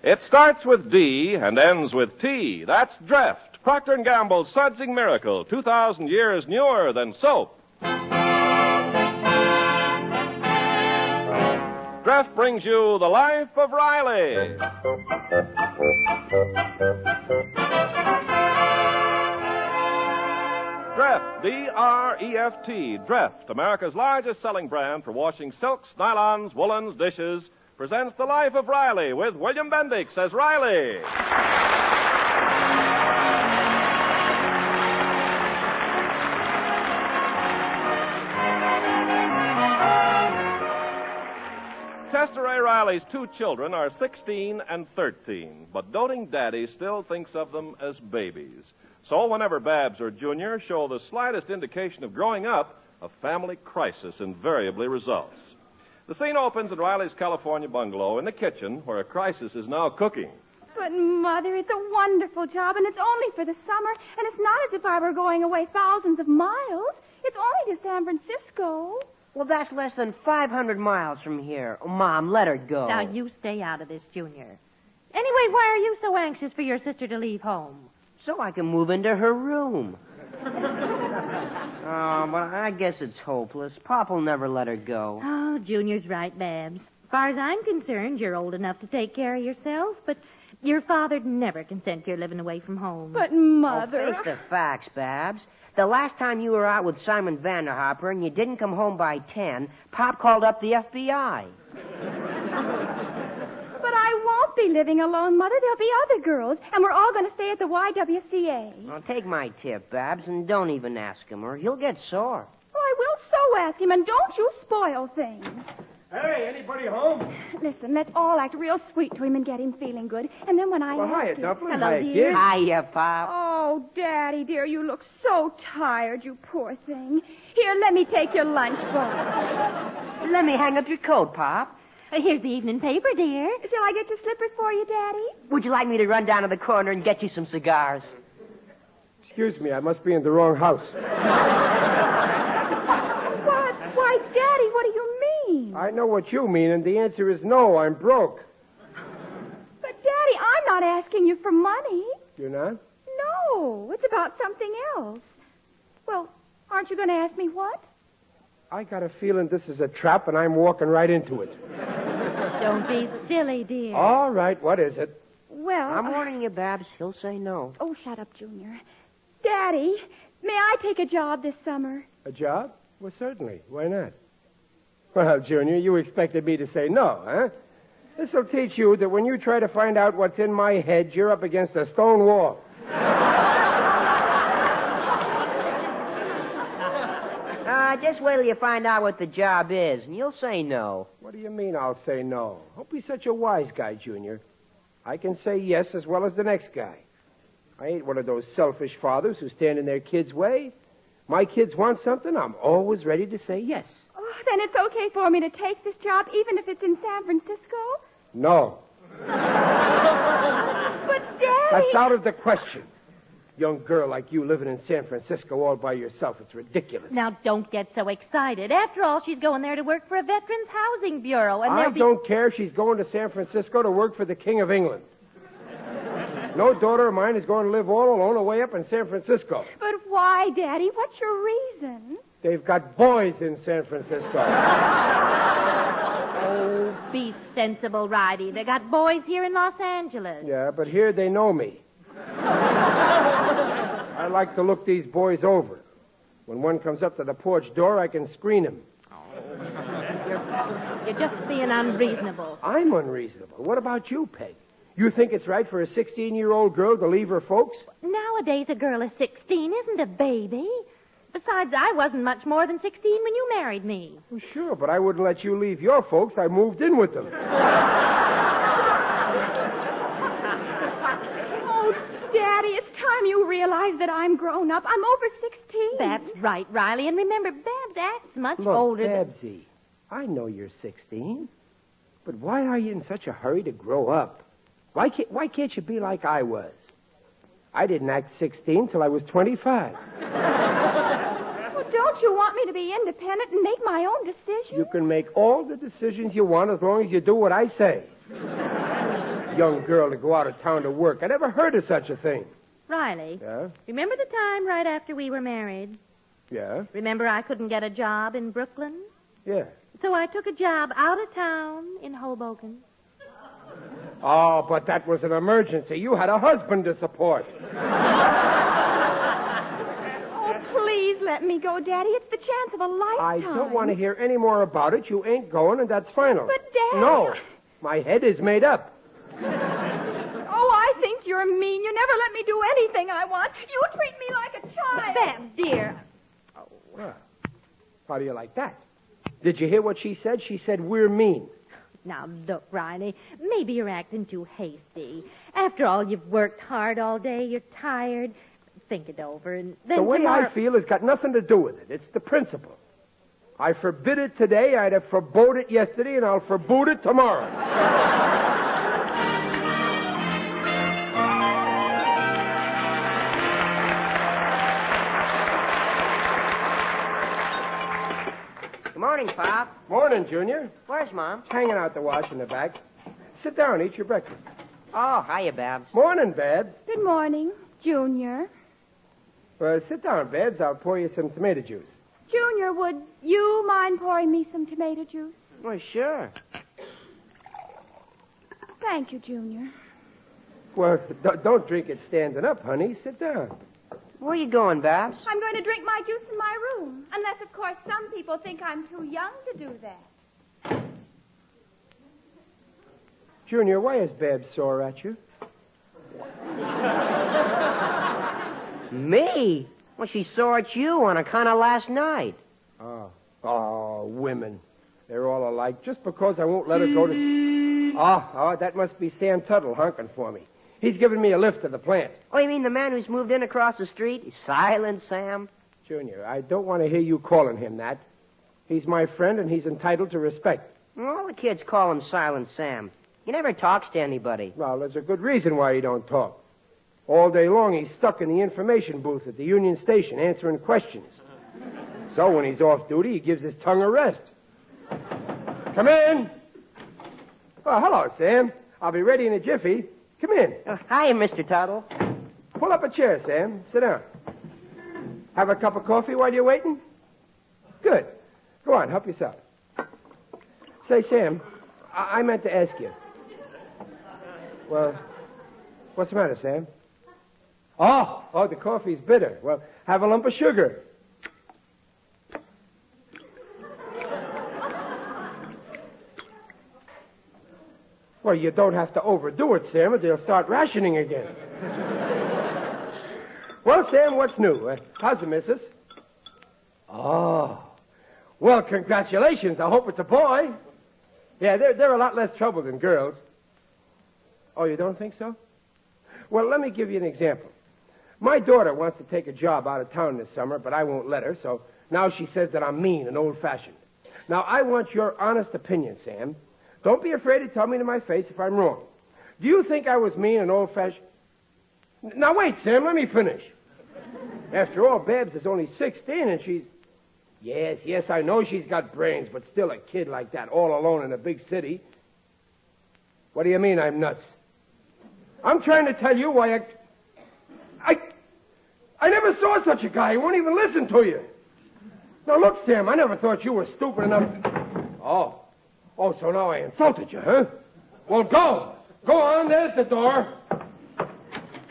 It starts with D and ends with T. That's Dreft, Procter & Gamble's sudsing miracle, 2,000 years newer than soap. Dreft brings you The Life of Riley. Dreft, D-R-E-F-T, Dreft, America's largest selling brand for washing silks, nylons, woolens, dishes, presents The Life of Riley with William Bendix as Riley. Chester A. Riley's two children are 16 and 13, but doting Daddy still thinks of them as babies. So whenever Babs or Junior show the slightest indication of growing up, a family crisis invariably results. The scene opens at Riley's California bungalow in the kitchen, where a crisis is now cooking. But, Mother, it's a wonderful job, and it's only for the summer, and it's not as if I were going away thousands of miles. It's only to San Francisco. Well, that's less than 500 miles from here. Oh, Mom, let her go. Now, you stay out of this, Junior. Anyway, why are you so anxious for your sister to leave home? So I can move into her room. Oh, but I guess it's hopeless. Pop'll never let her go. Oh, Junior's right, Babs. As far as I'm concerned, you're old enough to take care of yourself, but your father'd never consent to your living away from home. But, Mother... Oh, face the facts, Babs. The last time you were out with Simon Vanderhopper and you didn't come home by 10, Pop called up the FBI. But I won't be living alone, Mother. There'll be other girls, and we're all going to stay at the YWCA. Well, take my tip, Babs, and don't even ask him, or he'll get sore. Oh, I will so ask him, and don't you spoil things. Hey, anybody home? Listen, let's all act real sweet to him and get him feeling good. And then when I Well, ask hiya, him... Dumpling. Hello, Hiya, dear. kid. Hiya, Pop. Oh, Daddy, dear, you look so tired, you poor thing. Here, let me take your lunchbox. Let me hang up your coat, Pop. Here's the evening paper, dear. Shall I get your slippers for you, Daddy? Would you like me to run down to the corner and get you some cigars? Excuse me, I must be in the wrong house. What? Why, Daddy, what do you mean? I know what you mean, and the answer is no, I'm broke. But, Daddy, I'm not asking you for money. You're not? No, it's about something else. Well, aren't you going to ask me what? I got a feeling this is a trap, and I'm walking right into it. Don't be silly, dear. All right, what is it? Well... I'm warning you, Babs. He'll say no. Oh, shut up, Junior. Daddy, may I take a job this summer? A job? Well, certainly. Why not? Well, Junior, you expected me to say no, huh? This'll teach you that when you try to find out what's in my head, you're up against a stone wall. Just wait till you find out what the job is, and you'll say no. What do you mean I'll say no? Don't be such a wise guy, Junior. I can say yes as well as the next guy. I ain't one of those selfish fathers who stand in their kids' way. My kids want something, I'm always ready to say yes. Oh, then it's okay for me to take this job, even if it's in San Francisco? No. But, Daddy... That's out of the question. Young girl like you living in San Francisco all by yourself, it's ridiculous. Now, don't get so excited. After all, she's going there to work for a Veterans Housing Bureau, and I don't care if she's going to San Francisco to work for the King of England. No daughter of mine is going to live all alone away up in San Francisco. But why, Daddy? What's your reason? They've got boys in San Francisco. Oh, be sensible, Riley. They got boys here in Los Angeles. Yeah, but here they know me. I like to look these boys over. When one comes up to the porch door, I can screen him. You're just being unreasonable. I'm unreasonable. What about you, Peg? You think it's right for a 16-year-old girl to leave her folks? Nowadays, a girl is 16 isn't a baby. Besides, I wasn't much more than 16 when you married me. Well, sure, but I wouldn't let you leave your folks. I moved in with them. Daddy, it's time you realize that I'm grown up. I'm over 16. That's right, Riley. And remember, Babs acts much Look, older Babsy, I know you're 16, but why are you in such a hurry to grow up? Why can't you be like I was? I didn't act 16 till I was 25. Well, don't you want me to be independent and make my own decisions? You can make all the decisions you want as long as you do what I say. Young girl to go out of town to work. I never heard of such a thing. Riley, Yeah? remember the time right after we were married? Yeah? Remember I couldn't get a job in Brooklyn? Yeah. So I took a job out of town in Hoboken. Oh, but that was an emergency. You had a husband to support. Oh, please let me go, Daddy. It's the chance of a I lifetime. don't want to hear any more about it. You ain't going, and that's final. But, Dad... No. My head is made up. Oh, I think you're mean. You never let me do anything I want. You treat me like a child. Babs, dear. Well, how do you like that? Did you hear what she said? She said we're mean. Now, look, Riley, maybe you're acting too hasty. After all, you've worked hard all day. You're tired. Think it over, and then The way tomorrow... I feel has got nothing to do with it. It's the principle. I forbid it today, I'd have forbode it yesterday, and I'll forbode it tomorrow. Good morning, Pop. Morning, Junior. Where's Mom? Hanging out the wash in the back. Sit down, eat your breakfast. Oh, hiya, Babs. Morning, Babs. Good morning, Junior. Well, sit down, Babs. I'll pour you some tomato juice. Junior, would you mind pouring me some tomato juice? Well, sure. Thank you, Junior. Well, don't drink it standing up, honey. Sit down. Where are you going, Babs? I'm going to drink my juice in my room. Unless, of course, some people think I'm too young to do that. Junior, why is Babs sore at you? Me? Well, she saw at you on account of last night. Oh, women. They're all alike. Just because I won't let her go to... Oh, that must be Sam Tuttle honking for me. He's giving me a lift to the plant. Oh, you mean the man who's moved in across the street? Silent Sam? Junior, I don't want to hear you calling him that. He's my friend, and he's entitled to respect. All the kids call him Silent Sam. He never talks to anybody. Well, there's a good reason why he don't talk. All day long, he's stuck in the information booth at the Union Station answering questions. So when he's off duty, he gives his tongue a rest. Come in. Oh, hello, Sam. I'll be ready in a jiffy. Come in. Hiya, Mr. Tuttle. Pull up a chair, Sam. Sit down. Have a cup of coffee while you're waiting? Good. Go on, help yourself. Say, Sam, I meant to ask you. Well, what's the matter, Sam? Oh, the coffee's bitter. Well, have a lump of sugar. Well, you don't have to overdo it, Sam, or they'll start rationing again. Well, Sam, what's new? How's the missus? Oh. Well, congratulations. I hope it's a boy. Yeah, they're a lot less trouble than girls. Oh, you don't think so? Well, let me give you an example. My daughter wants to take a job out of town this summer, but I won't let her, so now she says that I'm mean and old-fashioned. Now, I want your honest opinion, Sam. Don't be afraid to tell me to my face if I'm wrong. Do you think I was mean and old-fashioned? Now, wait, Sam, let me finish. After all, Babs is only 16, and she's... Yes, I know she's got brains, but still a kid like that, all alone in a big city. What do you mean I'm nuts? I'm trying to tell you why I never saw such a guy. He won't even listen to you. Now, look, Sam, I never thought you were stupid enough... Oh, so now I insulted you, huh? Well, go. Go on, there's the door.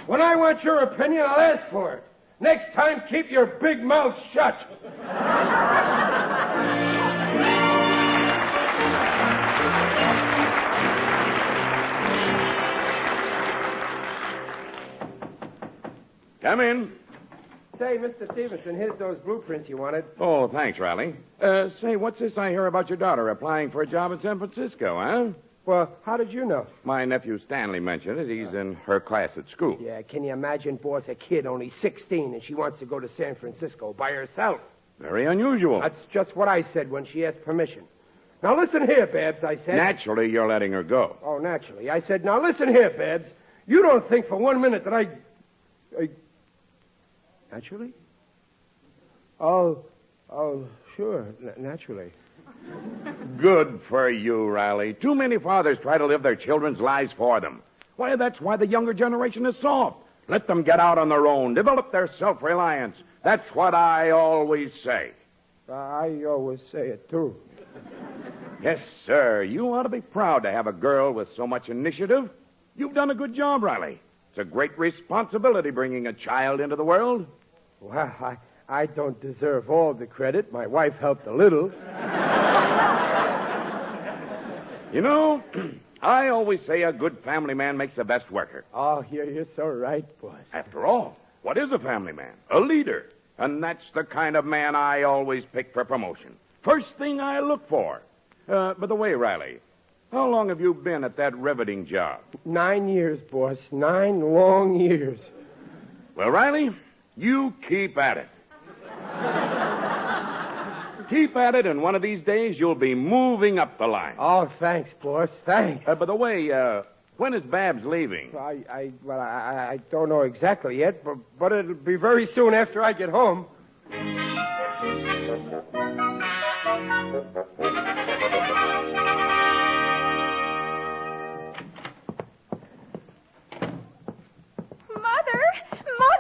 When I want your opinion, I'll ask for it. Next time, keep your big mouth shut. Come in. Say, Mr. Stevenson, here's those blueprints you wanted. Oh, thanks, Riley. Say, what's this I hear about your daughter applying for a job in San Francisco, huh? Well, how did you know? My nephew Stanley mentioned it. He's in her class at school. Yeah, can you imagine, boss, a kid only 16 and she wants to go to San Francisco by herself? Very unusual. That's just what I said when she asked permission. Now, listen here, Babs, I said. Naturally, you're letting her go. Oh, naturally. I said, now, listen here, Babs. You don't think for 1 minute that I... Naturally? Oh, sure, naturally. Good for you, Riley. Too many fathers try to live their children's lives for them. Why, that's why the younger generation is soft. Let them get out on their own, develop their self-reliance. That's what I always say. I always say it, too. Yes, sir. You ought to be proud to have a girl with so much initiative. You've done a good job, Riley. It's a great responsibility bringing a child into the world. Well, I don't deserve all the credit. My wife helped a little. You know, I always say a good family man makes the best worker. Oh, you're so right, boss. After all, what is a family man? A leader. And that's the kind of man I always pick for promotion. First thing I look for. By the way, Riley, how long have you been at that riveting job? 9 years, boss. 9 long years. Well, Riley, you keep at it. Keep at it, and one of these days you'll be moving up the line. Oh, thanks, boss. Thanks. By the way, when is Babs leaving? I don't know exactly yet, but it'll be very soon after I get home.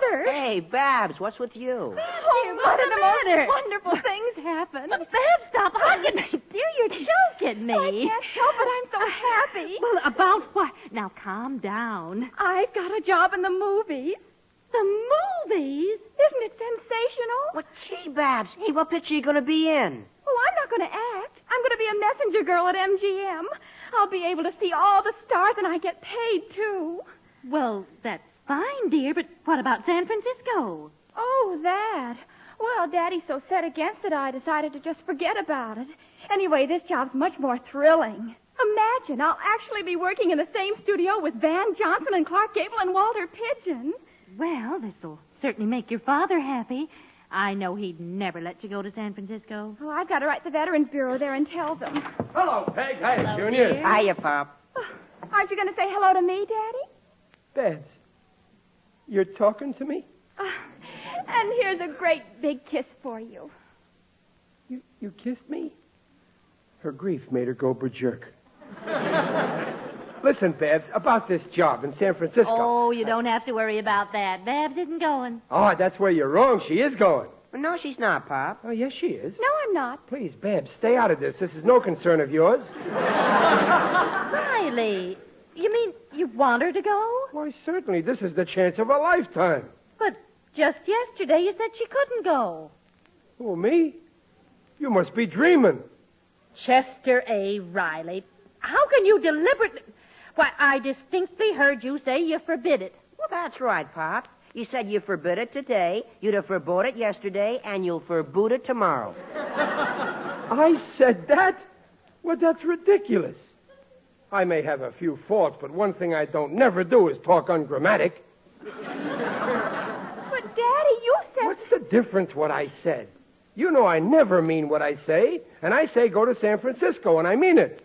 Mother! Hey, Babs, what's with you? Oh, Mother, the most wonderful things happen. Babs, stop hugging me. Dear, you're choking me. I can't help it. I'm so happy. Well, about what? Now, calm down. I've got a job in the movies. The movies? Isn't it sensational? What, gee, Babs. Hey, what picture are you going to be in? Oh, I'm not going to act. I'm going to be a messenger girl at MGM. I'll be able to see all the stars, and I get paid, too. Well, that's fine, dear, but what about San Francisco? Oh, that. Well, Daddy's so set against it, I decided to just forget about it. Anyway, this job's much more thrilling. Imagine, I'll actually be working in the same studio with Van Johnson and Clark Gable and Walter Pidgeon. Well, this'll certainly make your father happy. I know he'd never let you go to San Francisco. Oh, I've got to write the Veterans Bureau there and tell them. Hello, Peg. Hi, Hello, Junior. dear. Hiya, Pop. Oh, aren't you going to say hello to me, Daddy? Babs, you're talking to me? And here's a great big kiss for you. You kissed me? Her grief made her go berserk. Listen, Babs, about this job in San Francisco. Oh, you don't have to worry about that. Babs isn't going. Oh, that's where you're wrong. She is going. Well, no, she's not, Pop. Oh, yes, she is. No, I'm not. Please, Babs, stay out of this. This is no concern of yours. Riley, you mean you want her to go? Why, certainly. This is the chance of a lifetime. But just yesterday you said she couldn't go. Oh, me? You must be dreaming. Chester A. Riley, how can you deliberately... Why, I distinctly heard you say you forbid it. Well, that's right, Pop. You said you forbid it today, you'd have forbade it yesterday, and you'll forbid it tomorrow. I said that? Well, that's ridiculous. I may have a few faults, but one thing I don't never do is talk ungrammatic. But, Daddy, you said... What's the difference what I said? You know I never mean what I say, and I say go to San Francisco, and I mean it.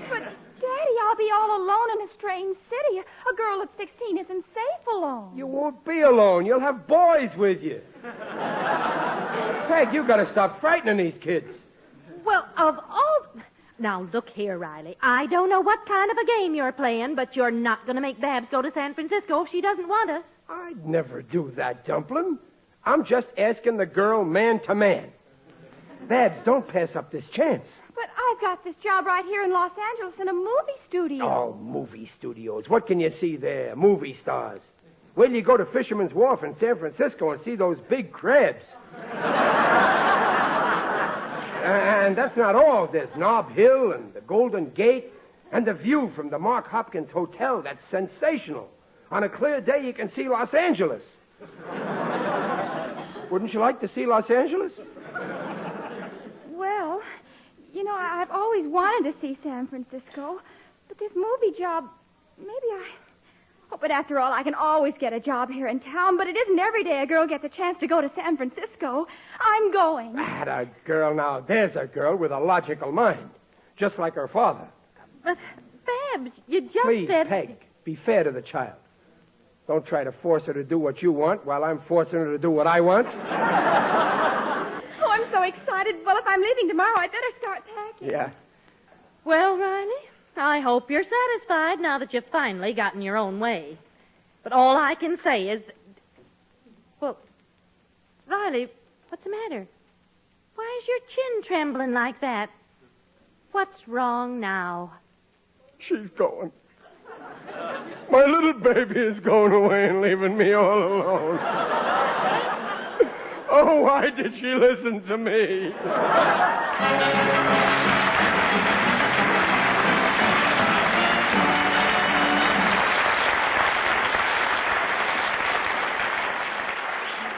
But, Daddy, I'll be all alone in a strange city. A girl of 16 isn't safe alone. You won't be alone. You'll have boys with you. Peg, you got to stop frightening these kids. Well, of all... Now, look here, Riley. I don't know what kind of a game you're playing, but you're not going to make Babs go to San Francisco if she doesn't want us. I'd never do that, Dumplin'. I'm just asking the girl man to man. Babs, don't pass up this chance. But I've got this job right here in Los Angeles in a movie studio. Oh, movie studios. What can you see there? Movie stars. Wait till you go to Fisherman's Wharf in San Francisco and see those big crabs. And that's not all. There's Nob Hill and the Golden Gate and the view from the Mark Hopkins Hotel. That's sensational. On a clear day, you can see Los Angeles. Wouldn't you like to see Los Angeles? Well, you know, I've always wanted to see San Francisco. But this movie job, maybe I... Oh, but after all, I can always get a job here in town, but it isn't every day a girl gets a chance to go to San Francisco. I'm going. That a girl now. There's a girl with a logical mind. Just like her father. But, Babs, you just Please, said... Peg, be fair to the child. Don't try to force her to do what you want while I'm forcing her to do what I want. Oh, I'm so excited. Well, if I'm leaving tomorrow, I'd better start packing. Yeah. Well, Riley, I hope you're satisfied now that you've finally gotten your own way. But all I can say is... Well, Riley, what's the matter? Why is your chin trembling like that? What's wrong now? She's going. My little baby is going away and leaving me all alone. Oh, why did she listen to me?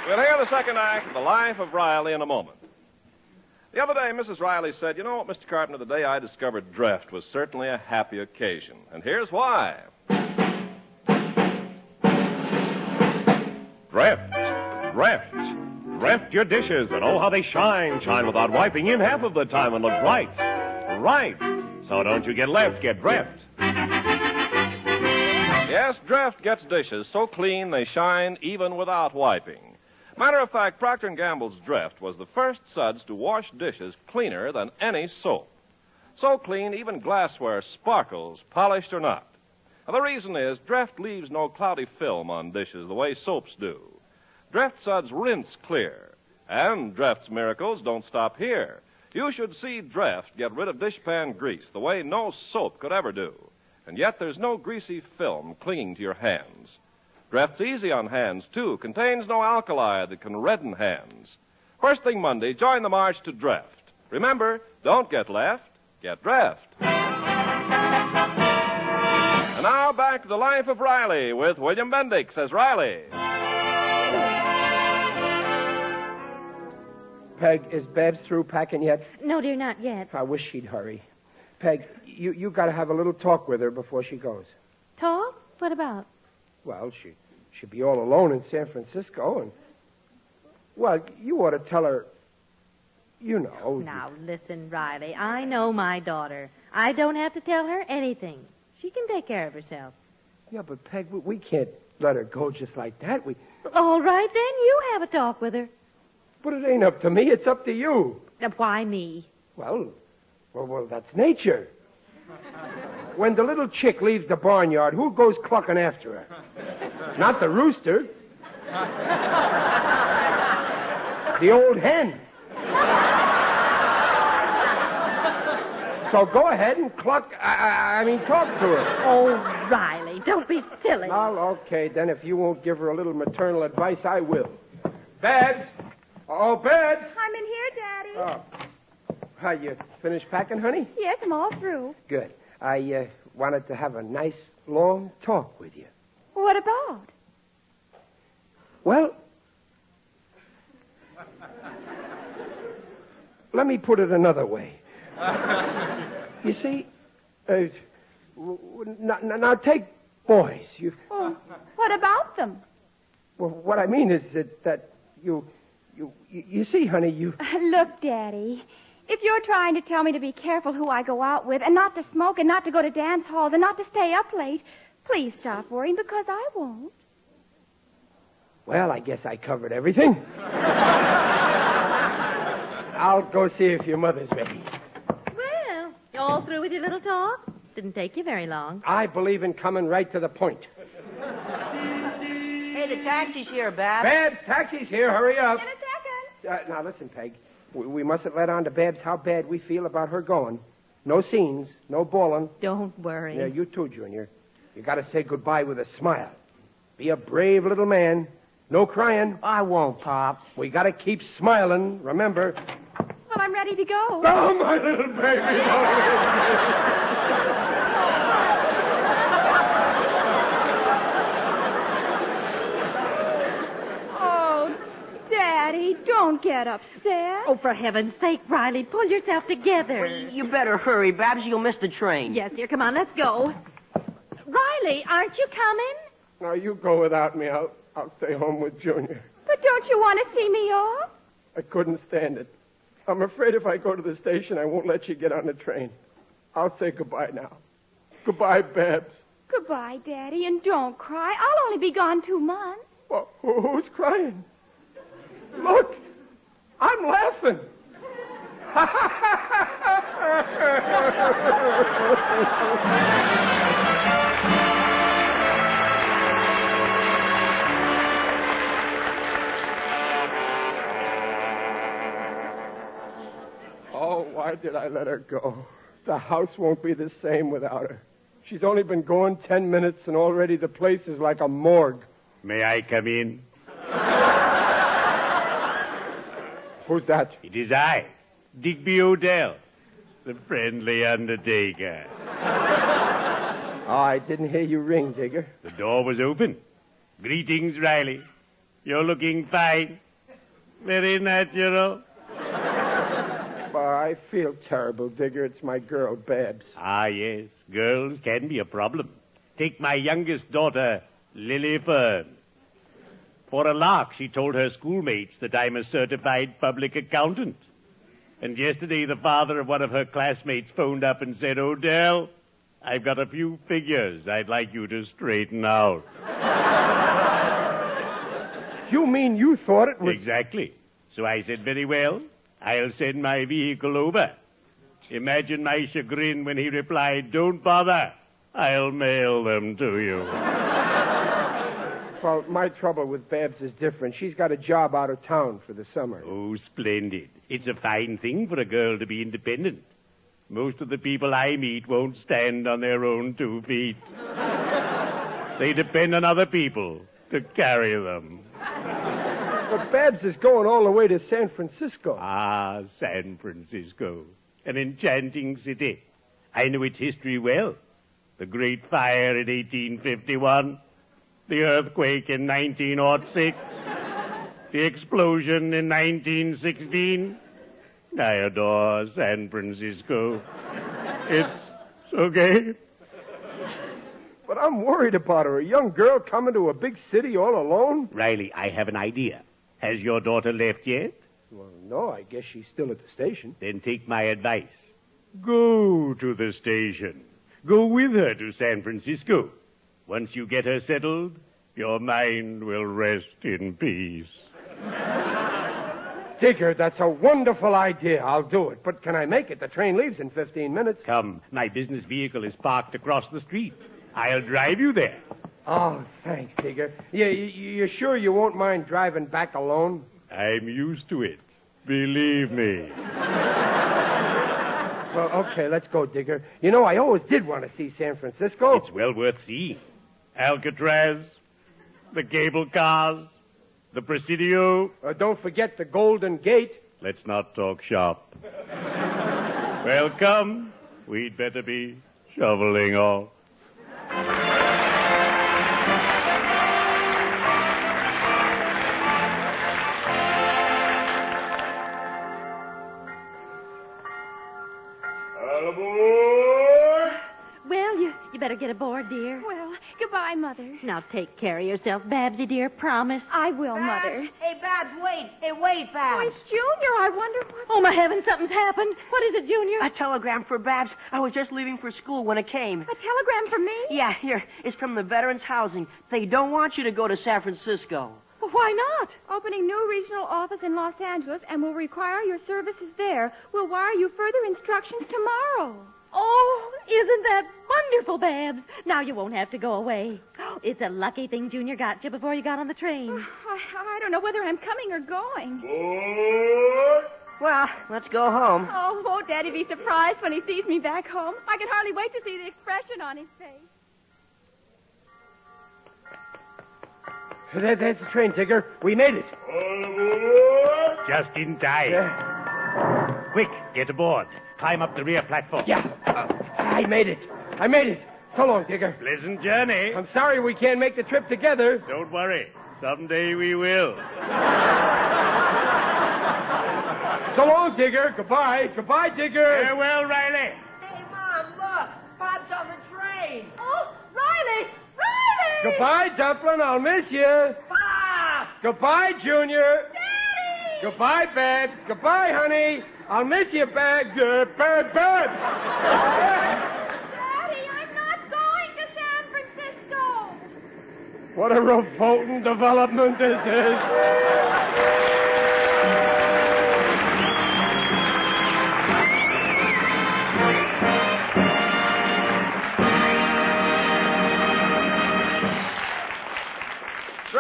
We'll hear the second act of The Life of Riley in a moment. The other day, Mrs. Riley said, "You know what, Mr. Carpenter, the day I discovered Dreft was certainly a happy occasion. And here's why." Dreft your dishes, and oh, how they shine. Shine without wiping in half of the time and look bright. Right. So don't you get left, get Dreft. Yes, Dreft gets dishes so clean they shine even without wiping. Matter of fact, Procter & Gamble's Dreft was the first suds to wash dishes cleaner than any soap. So clean, even glassware sparkles, polished or not. Now, the reason is Dreft leaves no cloudy film on dishes the way soaps do. Dreft suds rinse clear. And Dreft's miracles don't stop here. You should see Dreft get rid of dishpan grease the way no soap could ever do. And yet there's no greasy film clinging to your hands. Dreft's easy on hands, too. Contains no alkali that can redden hands. First thing Monday, join the march to Dreft. Remember, don't get left, get Dreft. And now back to The Life of Riley with William Bendix as Riley. Peg, is Babs through packing yet? No, dear, not yet. I wish she'd hurry. Peg, you got to have a little talk with her before she goes. Talk? What about? Well, she'll be all alone in San Francisco, and... Well, you ought to tell her... You know... Now, listen, Riley, I know my daughter. I don't have to tell her anything. She can take care of herself. Yeah, but, Peg, we can't let her go just like that. All right, then, you have a talk with her. But it ain't up to me. It's up to you. Why me? Well, that's nature. When the little chick leaves the barnyard, who goes clucking after her? Not the rooster. The old hen. So go ahead and talk to her. Oh, Riley, don't be silly. Well, okay, then if you won't give her a little maternal advice, I will. Babs! Oh, Babs! I'm in here, Daddy. Oh. How, you finished packing, honey? Yes, I'm all through. Good. I wanted to have a nice, long talk with you. What about? Well, let me put it another way. You see, now take boys. Oh, what about them? Well, what I mean is that you see, honey, you... Look, Daddy, if you're trying to tell me to be careful who I go out with and not to smoke and not to go to dance halls and not to stay up late, please stop worrying because I won't. Well, I guess I covered everything. I'll go see if your mother's ready. Well, you all through with your little talk? Didn't take you very long. I believe in coming right to the point. Hey, the taxi's here, Babs. Babs, taxi's here. Hurry up. In a second. Now, listen, Peg. We mustn't let on to Babs how bad we feel about her going. No scenes, no bawling. Don't worry. Yeah, you too, Junior. You got to say goodbye with a smile. Be a brave little man. No crying. I won't, Pop. We got to keep smiling, remember. Well, I'm ready to go. Oh, my little baby. Oh, Daddy, don't get upset. Oh, for heaven's sake, Riley, pull yourself together. You better hurry, Babs. You'll miss the train. Yes, dear, come on, let's go. Riley, aren't you coming? Now, you go without me. I'll stay home with Junior. But don't you want to see me off? I couldn't stand it. I'm afraid if I go to the station, I won't let you get on the train. I'll say goodbye now. Goodbye, Babs. Goodbye, Daddy, and don't cry. I'll only be gone 2 months. Well, who's crying? Look, I'm laughing. Oh, why did I let her go? The house won't be the same without her. She's only been gone 10 minutes, and already the place is like a morgue. May I come in? Who's that? It is I, Digby Odell, the friendly undertaker. Oh, I didn't hear you ring, Digger. The door was open. Greetings, Riley. You're looking fine. Very natural. I feel terrible, Digger. It's my girl, Babs. Ah, yes. Girls can be a problem. Take my youngest daughter, Lily Fern. For a lark, she told her schoolmates that I'm a certified public accountant. And yesterday, the father of one of her classmates phoned up and said, Odell, I've got a few figures I'd like you to straighten out. You mean you thought it was... Exactly. So I said, very well, I'll send my vehicle over. Imagine my chagrin when he replied, don't bother. I'll mail them to you. Well, my trouble with Babs is different. She's got a job out of town for the summer. Oh, splendid. It's a fine thing for a girl to be independent. Most of the people I meet won't stand on their own 2 feet. They depend on other people to carry them. But Babs is going all the way to San Francisco. Ah, San Francisco. An enchanting city. I know its history well. The Great Fire in 1851. The earthquake in 1906. The explosion in 1916. I adore San Francisco. It's okay. But I'm worried about her. A young girl coming to a big city all alone? Riley, I have an idea. Has your daughter left yet? Well, no, I guess she's still at the station. Then take my advice. Go to the station. Go with her to San Francisco. Once you get her settled, your mind will rest in peace. Digger, that's a wonderful idea. I'll do it. But can I make it? The train leaves in 15 minutes. Come, my business vehicle is parked across the street. I'll drive you there. Oh, thanks, Digger. You're sure you won't mind driving back alone? I'm used to it. Believe me. Well, okay, let's go, Digger. You know, I always did want to see San Francisco. It's well worth seeing. Alcatraz, the cable cars, the Presidio. Don't forget the Golden Gate. Let's not talk shop. Well, come. We'd better be shoveling off. You better get aboard, dear. Well, goodbye, Mother. Now take care of yourself, Babsy, dear. Promise. I will, Babs? Mother. Hey, Babs, wait. Hey, wait, Babs. Oh, it's Junior. I wonder what... Oh, my heavens, something's happened. What is it, Junior? A telegram for Babs. I was just leaving for school when it came. A telegram for me? Yeah, here. It's from the Veterans Housing. They don't want you to go to San Francisco. Well, why not? Opening new regional office in Los Angeles and will require your services there. We'll wire you further instructions tomorrow. Oh, isn't that wonderful, Babs? Now you won't have to go away. It's a lucky thing Junior got you before you got on the train. I don't know whether I'm coming or going. Well, let's go home. Oh, won't Daddy be surprised when he sees me back home? I can hardly wait to see the expression on his face. There's the train, Digger. We made it. Just in time. Quick, get aboard. Climb up the rear platform. Yeah. I made it. I made it. So long, Digger. Pleasant journey. I'm sorry we can't make the trip together. Don't worry. Someday we will. So long, Digger. Goodbye. Goodbye, Digger. Farewell, Riley. Hey, Mom, look. Bob's on the train. Oh, Riley! Riley! Goodbye, Dumplin'. I'll miss you. Bob! Goodbye, Junior. Daddy! Goodbye, Babs. Goodbye, honey. I'll miss you, Babs. Babs. Daddy, I'm not going to San Francisco. What a revolting development this is.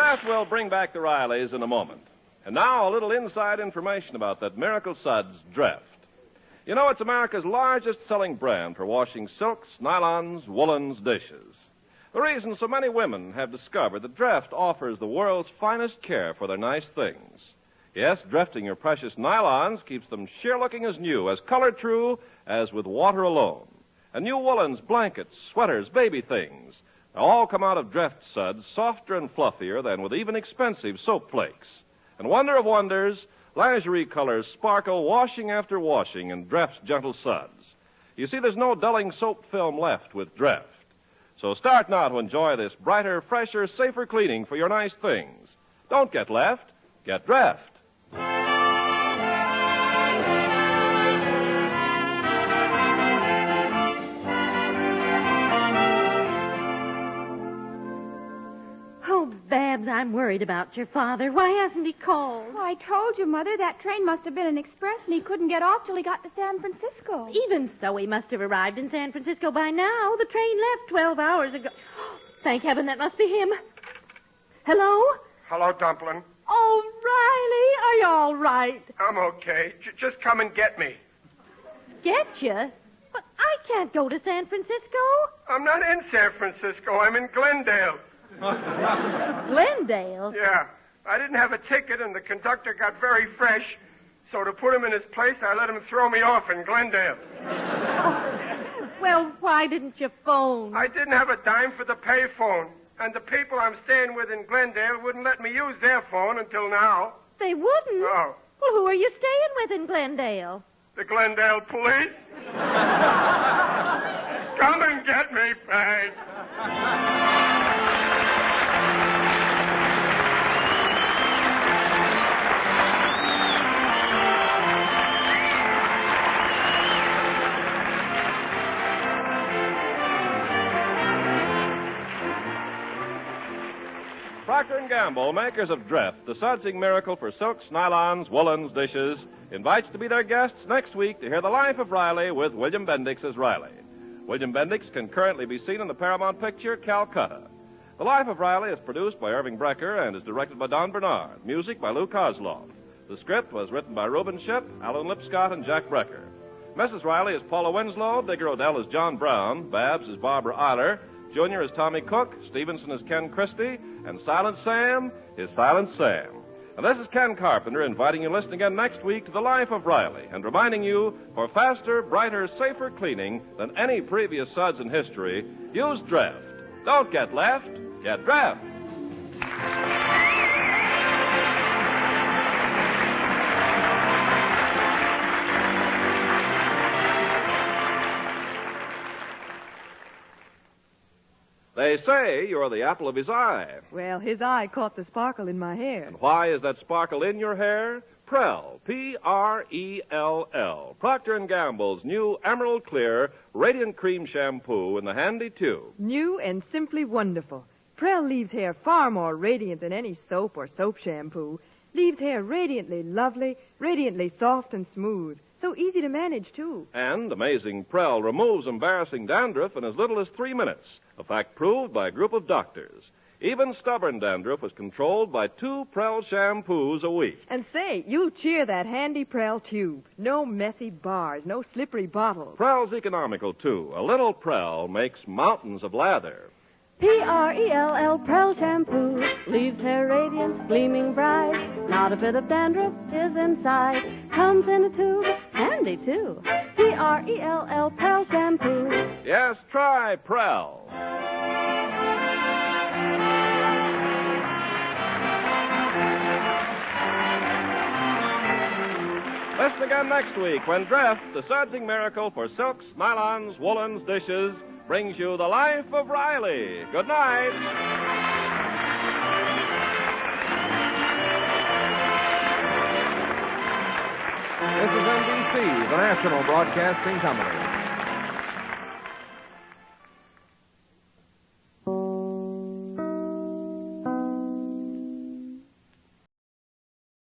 Kraft will bring back the Rileys in a moment. And now, a little inside information about that Miracle Suds Dreft. You know, it's America's largest selling brand for washing silks, nylons, woolens, dishes. The reason so many women have discovered that Dreft offers the world's finest care for their nice things. Yes, drefting your precious nylons keeps them sheer looking as new, as color true as with water alone. And new woolens, blankets, sweaters, baby things, all come out of Dreft suds softer and fluffier than with even expensive soap flakes. And wonder of wonders, lingerie colors sparkle washing after washing in Dreft's gentle suds. You see, there's no dulling soap film left with Dreft. So start now to enjoy this brighter, fresher, safer cleaning for your nice things. Don't get left, get Dreft. Babs, I'm worried about your father. Why hasn't he called? Oh, I told you, Mother, that train must have been an express, and he couldn't get off till he got to San Francisco. Even so, he must have arrived in San Francisco by now. The train left 12 hours ago. Thank heaven, that must be him. Hello? Hello, Dumplin'. Oh, Riley, are you all right? I'm okay. Just come and get me. Get you? But I can't go to San Francisco. I'm not in San Francisco. I'm in Glendale. Glendale? Yeah. I didn't have a ticket, and the conductor got very fresh. So to put him in his place, I let him throw me off in Glendale. Well, why didn't you phone? I didn't have a dime for the payphone. And the people I'm staying with in Glendale wouldn't let me use their phone until now. They wouldn't? Oh. Well, who are you staying with in Glendale? The Glendale police. Come and get me, Peg. Procter & Gamble, makers of Dreft, the sudsing miracle for silks, nylons, woolens, dishes, invites to be their guests next week to hear the life of Riley with William Bendix as Riley. William Bendix can currently be seen in the Paramount picture Calcutta. The Life of Riley is produced by Irving Brecker and is directed by Don Bernard. Music by Lou Kozloff. The script was written by Reuben Shipp, Alan Lipscott, and Jack Brecker. Mrs. Riley is Paula Winslow, Digger Odell is John Brown, Babs is Barbara Eiler, Junior is Tommy Cook, Stevenson is Ken Christie, and Silent Sam is Silent Sam. And this is Ken Carpenter inviting you to listen again next week to The Life of Riley and reminding you, for faster, brighter, safer cleaning than any previous suds in history, use Dreft. Don't get left, get Dreft. They say you're the apple of his eye. Well, his eye caught the sparkle in my hair. And why is that sparkle in your hair? Prell, P-R-E-L-L. Procter & Gamble's new Emerald Clear Radiant Cream Shampoo in the handy tube. New and simply wonderful. Prell leaves hair far more radiant than any soap or soap shampoo. Leaves hair radiantly lovely, radiantly soft and smooth. So easy to manage, too. And amazing Prell removes embarrassing dandruff in as little as 3 minutes, a fact proved by a group of doctors. Even stubborn dandruff was controlled by 2 Prell shampoos a week. And say, you'll cheer that handy Prell tube. No messy bars, no slippery bottles. Prell's economical, too. A little Prell makes mountains of lather. P-R-E-L-L, Prell shampoo, leaves hair radiant, gleaming bright. Not a bit of dandruff is inside. Comes in a tube, handy too. P-R-E-L-L, Prell shampoo. Yes, try Prell. Listen again next week when Dreft, the sudsing miracle for silks, nylons, woolens, dishes, brings you The Life of Riley. Good night. This is NBC, the national broadcasting company.